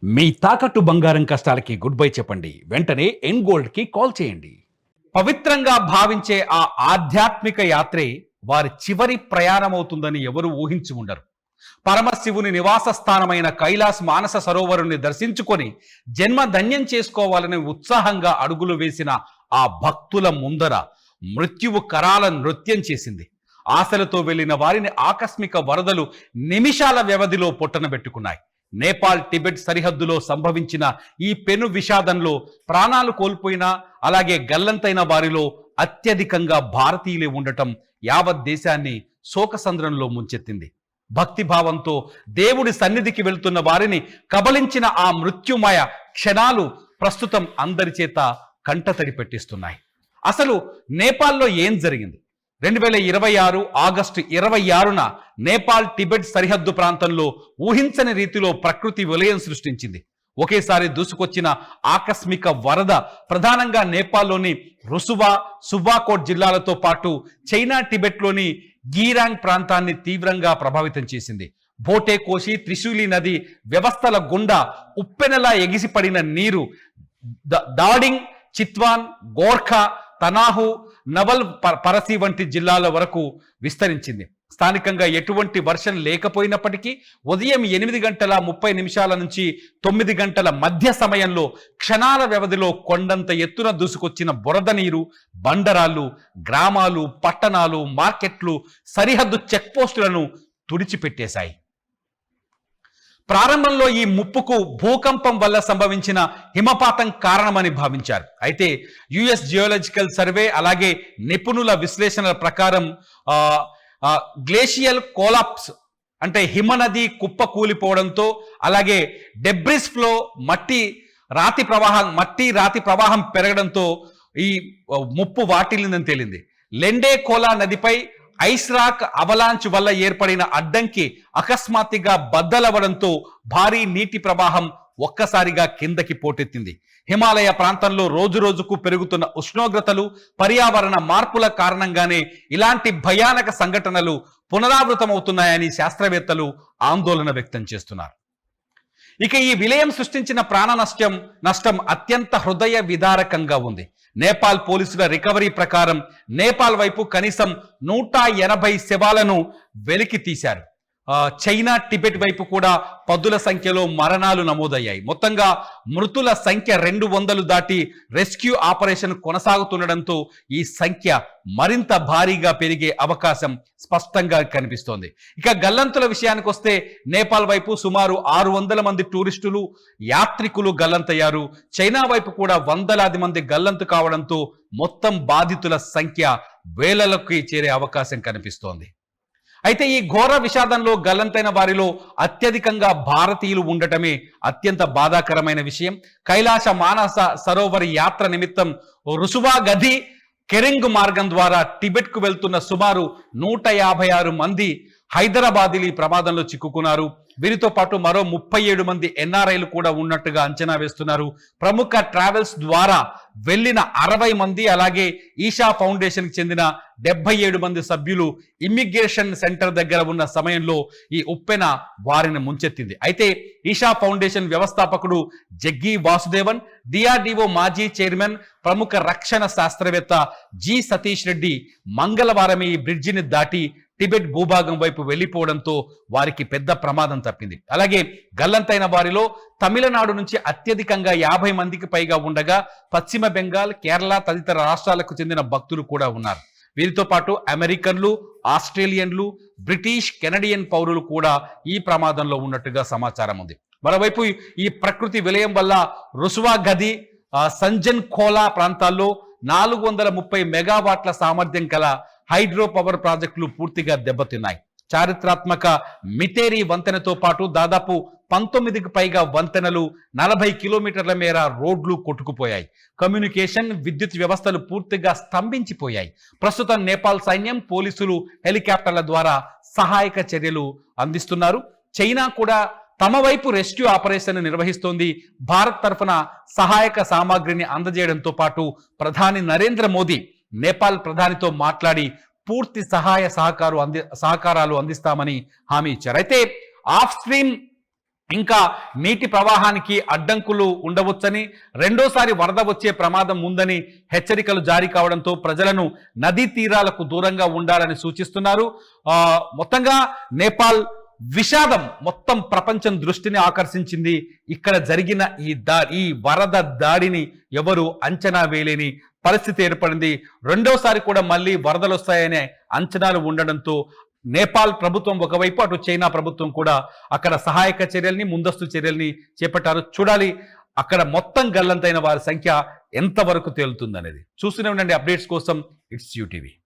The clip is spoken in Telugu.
మీ తాకట్టు బంగారం కష్టాలకి గుడ్ బై చెప్పండి. వెంటనే ఎన్ గోల్డ్ కి కాల్ చేయండి. పవిత్రంగా భావించే ఆ ఆధ్యాత్మిక యాత్రే వారి చివరి ప్రయాణమవుతుందని ఎవరు ఊహించి ఉండరు. పరమశివుని నివాస స్థానమైన కైలాస్ మానస సరోవరుని దర్శించుకొని జన్మ ధన్యం చేసుకోవాలని ఉత్సాహంగా అడుగులు వేసిన ఆ భక్తుల ముందర మృత్యువు కరాల నృత్యం చేసింది. ఆశలతో వెళ్లిన వారిని ఆకస్మిక వరదలు నిమిషాల వ్యవధిలో పొట్టనబెట్టుకున్నాయి. నేపాల్ టిబెట్ సరిహద్దులో సంభవించిన ఈ పెను విషాదంలో ప్రాణాలు కోల్పోయిన అలాగే గల్లంతైన వారిలో అత్యధికంగా భారతీయులే ఉండటం యావత్ దేశాన్ని శోకసంద్రంలో ముంచెత్తింది. భక్తిభావంతో దేవుడి సన్నిధికి వెళ్తున్న వారిని కబలించిన ఆ మృత్యుమయ క్షణాలు ప్రస్తుతం అందరి చేత కంటతడి పెట్టిస్తున్నాయి. అసలు నేపాల్లో ఏం జరిగింది? 2026 ఆగస్టు 26న నేపాల్ టిబెట్ సరిహద్దు ప్రాంతంలో ఊహించని రీతిలో ప్రకృతి విలయం సృష్టించింది. ఒకేసారి దూసుకొచ్చిన ఆకస్మిక వరద ప్రధానంగా నేపాల్లోని రుసువా, సుబాకోట్ జిల్లాలతో పాటు చైనా టిబెట్లోని గీరాంగ్ ప్రాంతాన్ని తీవ్రంగా ప్రభావితం చేసింది. భోటే కోసి త్రిశూలి నది వ్యవస్థల గుండా ఉప్పెనలా ఎగిసిపడిన నీరు దాడింగ్, చిత్వాన్, గోర్ఖా, తనాహు, నవల్ పరసి వంటి జిల్లాల వరకు విస్తరించింది. స్థానికంగా ఎటువంటి వర్షం లేకపోయినప్పటికీ ఉదయం 8:30 నుంచి 9 గంటల మధ్య సమయంలో క్షణాల వ్యవధిలో కొండంత ఎత్తున దూసుకొచ్చిన బురద నీరు బండరాళ్ళు గ్రామాలు, పట్టణాలు, మార్కెట్లు, సరిహద్దు చెక్పోస్టులను తుడిచిపెట్టేశాయి. ప్రారంభంలో ఈ ముప్పుకు భూకంపం వల్ల సంభవించిన హిమపాతం కారణమని భావించారు. అయితే యుఎస్ జియోలాజికల్ సర్వే అలాగే నిపుణుల విశ్లేషణల ప్రకారం గ్లేషియల్ కోలాప్స్ అంటే హిమనది కుప్ప కూలిపోవడంతో అలాగే డెబ్రిస్ ఫ్లో మట్టి రాతి ప్రవాహం పెరగడంతో ఈ ముప్పు వాటిల్లిందని తేలింది. లెండే కోలా నదిపై ఐస్ రాక్ అవలాంచ్ వల్ల ఏర్పడిన అడ్డంకి అకస్మాత్తుగా బద్దలవడంతో భారీ నీటి ప్రవాహం ఒక్కసారిగా కిందకి పోటెత్తింది. హిమాలయ ప్రాంతంలో రోజురోజుకు పెరుగుతున్న ఉష్ణోగ్రతలు, పర్యావరణ మార్పుల కారణంగానే ఇలాంటి భయానక సంఘటనలు పునరావృతమవుతున్నాయని శాస్త్రవేత్తలు ఆందోళన వ్యక్తం చేస్తున్నారు. ఇక ఈ విలయం సృష్టించిన ప్రాణ నష్టం అత్యంత హృదయ విదారకంగా ఉంది. నేపాల్ పోలీసుల రికవరీ ప్రకారం నేపాల్ వైపు కనీసం 180 శవాలను వెలికి తీశారు. చైనా టిబెట్ వైపు కూడా పదుల సంఖ్యలో మరణాలు నమోదయ్యాయి. మొత్తంగా మృతుల సంఖ్య 200 దాటి రెస్క్యూ ఆపరేషన్ కొనసాగుతుండడంతో ఈ సంఖ్య మరింత భారీగా పెరిగే అవకాశం స్పష్టంగా కనిపిస్తోంది. ఇక గల్లంతుల విషయానికి వస్తే నేపాల్ వైపు సుమారు 600 మంది టూరిస్టులు, యాత్రికులు గల్లంతయ్యారు. చైనా వైపు కూడా వందలాది మంది గల్లంతు కావడంతో మొత్తం బాధితుల సంఖ్య వేలలోకి చేరే అవకాశం కనిపిస్తోంది. అయితే ఈ ఘోర విషాదంలో గల్లంతైన వారిలో అత్యధికంగా భారతీయులు ఉండటమే అత్యంత బాధాకరమైన విషయం. కైలాస మానస సరోవర్ యాత్ర నిమిత్తం రుసువా గది కెరింగ్ మార్గం ద్వారా టిబెట్కు వెళ్తున్న సుమారు 156 మంది హైదరాబాదీలు ఈ ప్రమాదంలో చిక్కుకున్నారు. వీరితో పాటు మరో 37 మంది ఎన్ఆర్ఐలు కూడా ఉన్నట్టుగా అంచనా వేస్తున్నారు. ప్రముఖ ట్రావెల్స్ ద్వారా వెళ్లిన 60 మంది అలాగే ఈషా ఫౌండేషన్కి చెందిన 77 మంది సభ్యులు ఇమ్మిగ్రేషన్ సెంటర్ దగ్గర ఉన్న సమయంలో ఈ ఉప్పెన వారిని ముంచెత్తింది. అయితే ఈషా ఫౌండేషన్ వ్యవస్థాపకుడు జగ్గి వాసుదేవన్, డిఆర్డిఓ మాజీ చైర్మన్, ప్రముఖ రక్షణ శాస్త్రవేత్త జి సతీష్ రెడ్డి మంగళవారం ఈ బ్రిడ్జిని దాటి టిబెట్ భూభాగం వైపు వెళ్లిపోవడంతో వారికి పెద్ద ప్రమాదం తప్పింది. అలాగే గల్లంతైన వారిలో తమిళనాడు నుంచి అత్యధికంగా 50 మందికి పైగా ఉండగా పశ్చిమ బెంగాల్, కేరళ తదితర రాష్ట్రాలకు చెందిన భక్తులు కూడా ఉన్నారు. వీరితో పాటు అమెరికన్లు, ఆస్ట్రేలియన్లు, బ్రిటిష్, కెనడియన్ పౌరులు కూడా ఈ ప్రమాదంలో ఉన్నట్టుగా సమాచారం ఉంది. మరోవైపు ఈ ప్రకృతి విలయం వల్ల రుసువా గది, సంజన్ ఖోలా ప్రాంతాల్లో 430 మెగావాట్ల సామర్థ్యం గల హైడ్రో పవర్ ప్రాజెక్టులు పూర్తిగా దెబ్బతిన్నాయి. చారిత్రాత్మక మితేరి వంతెనతో పాటు దాదాపు 19కి పైగా వంతెనలు, 40 కిలోమీటర్ల మేర రోడ్లు కొట్టుకుపోయాయి. కమ్యూనికేషన్, విద్యుత్ వ్యవస్థలు పూర్తిగా స్తంభించిపోయాయి. ప్రస్తుతం నేపాల్ సైన్యం, పోలీసులు హెలికాప్టర్ల ద్వారా సహాయక చర్యలు అందిస్తున్నారు. చైనా కూడా తమ వైపు రెస్క్యూ ఆపరేషన్ నిర్వహిస్తోంది. భారత్ తరఫున సహాయక సామాగ్రిని అందజేయడంతో పాటు ప్రధాని నరేంద్ర మోదీ నేపాల్ ప్రధానితో మాట్లాడి పూర్తి సహాయ సహకారాలు అందిస్తామని హామీ ఇచ్చారు. అయితే ఆఫ్ స్ట్రీమ్ ఇంకా నీటి ప్రవాహానికి అడ్డంకులు ఉండవచ్చని, రెండోసారి వరద వచ్చే ప్రమాదం ఉందని హెచ్చరికలు జారీ కావడంతో ప్రజలను నదీ తీరాలకు దూరంగా ఉండాలని సూచిస్తున్నారు. మొత్తంగా నేపాల్ విషాదం మొత్తం ప్రపంచం దృష్టిని ఆకర్షించింది. ఇక్కడ జరిగిన ఈ వరద దాడిని ఎవరు అంచనా వేయలేని పరిస్థితి ఏర్పడింది. రెండోసారి కూడా మళ్ళీ వరదలు వస్తాయనే అంచనాలు ఉండడంతో నేపాల్ ప్రభుత్వం ఒకవైపు, అటు చైనా ప్రభుత్వం కూడా అక్కడ సహాయక చర్యల్ని, ముందస్తు చర్యల్ని చేపట్టారు. చూడాలి అక్కడ మొత్తం గల్లంతైన వారి సంఖ్య ఎంతవరకు తేలుతుందనేది. చూస్తూనే ఉండండి అప్డేట్స్ కోసం. It's UTV.